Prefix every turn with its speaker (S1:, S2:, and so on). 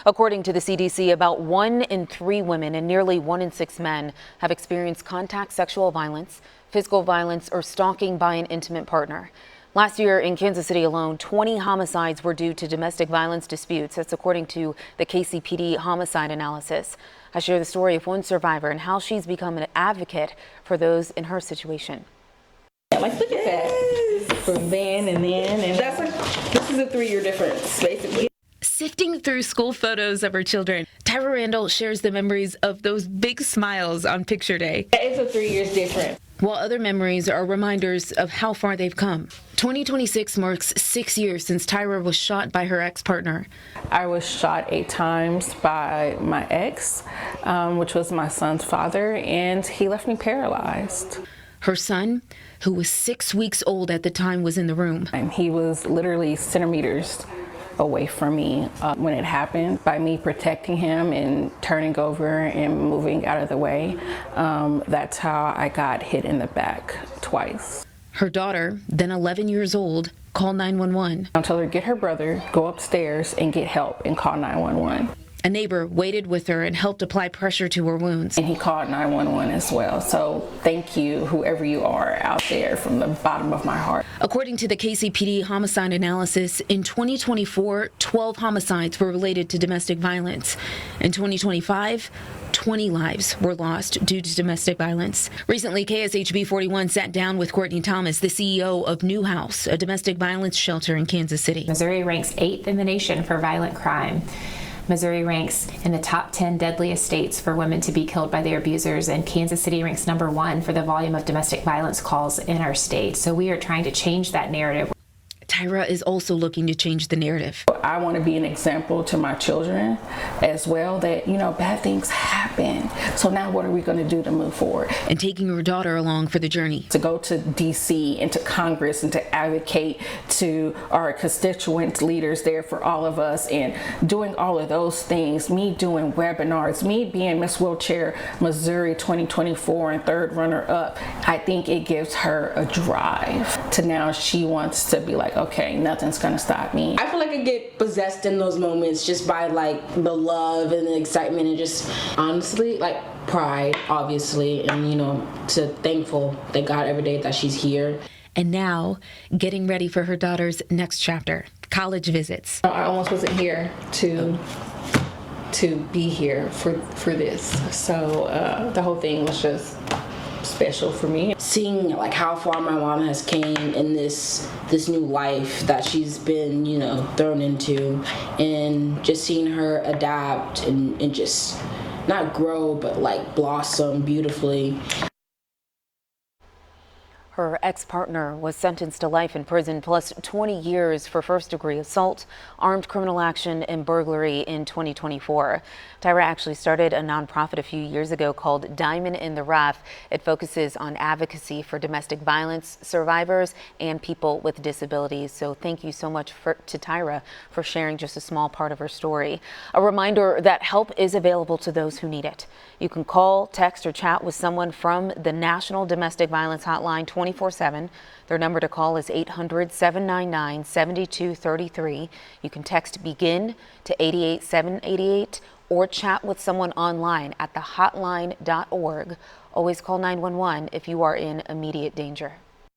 S1: According to the CDC, about 1 in 3 women and nearly 1 in 6 men have experienced contact sexual violence, physical violence, or stalking by an intimate partner. Last year in Kansas City alone, 20 homicides were due to domestic violence disputes. That's according to the KCPD homicide analysis. I share the story of one survivor and how she's become an advocate for those in her situation.
S2: Like, look at that. From then and then. And this is a 3-year difference, basically.
S3: Sifting through school photos of her children, Tyra Randall shares the memories of those big smiles on picture day.
S2: It's a 3 years difference.
S3: While other memories are reminders of how far they've come. 2026 marks 6 years since Tyra was shot by her ex-partner.
S2: I was shot 8 times by my ex, which was my son's father, and he left me paralyzed.
S3: Her son, who was 6 weeks old at the time, was in the room.
S2: And he was literally centimeters away from me when it happened. By me protecting him and turning over and moving out of the way, that's how I got hit in the back twice.
S3: Her daughter, then 11 years old, called 911.
S2: I told her, get her brother, go upstairs and get help and call 911.
S3: A neighbor waited with her and helped apply pressure to her wounds.
S2: And he called 911 as well. So thank you, whoever you are out there, from the bottom of my heart.
S3: According to the KCPD homicide analysis, in 2024, 12 homicides were related to domestic violence. In 2025, 20 lives were lost due to domestic violence. Recently, KSHB 41 sat down with Courtney Thomas, the CEO of New House, a domestic violence shelter in Kansas City.
S4: Missouri ranks 8th in the nation for violent crime. Missouri ranks in the top 10 deadliest states for women to be killed by their abusers, and Kansas City ranks number 1 for the volume of domestic violence calls in our state. So we are trying to change that narrative.
S3: Tyra is also looking to change the narrative.
S2: I want to be an example to my children as well that, bad things happen. So now what are we going to do to move forward?
S3: And taking her daughter along for the journey.
S2: To go to DC and to Congress and to advocate to our constituent leaders there for all of us and doing all of those things, me doing webinars, me being Miss Wheelchair Missouri 2024 and 3rd runner-up, I think it gives her a drive to now she wants to be like, okay, nothing's gonna stop me.
S5: I feel like I get possessed in those moments just by like the love and the excitement and just honestly like pride, obviously, and to thankful that God every day that she's here.
S3: And now getting ready for her daughter's next chapter, college visits.
S2: I almost wasn't here to be here for this, so the whole thing was just special for me.
S5: Seeing like how far my mom has came in this new life that she's been thrown into, and just seeing her adapt and just not grow but like blossom beautifully.
S1: Her ex-partner was sentenced to life in prison plus 20 years for first-degree assault, armed criminal action, and burglary in 2024. Tyra actually started a nonprofit a few years ago called Diamond in the Rough. It focuses on advocacy for domestic violence survivors and people with disabilities. So thank you so much to Tyra for sharing just a small part of her story. A reminder that help is available to those who need it. You can call, text, or chat with someone from the National Domestic Violence Hotline 24/7. Their number to call is 800-799-7233. You can text BEGIN to 88788 or chat with someone online at thehotline.org. Always call 911 if you are in immediate danger.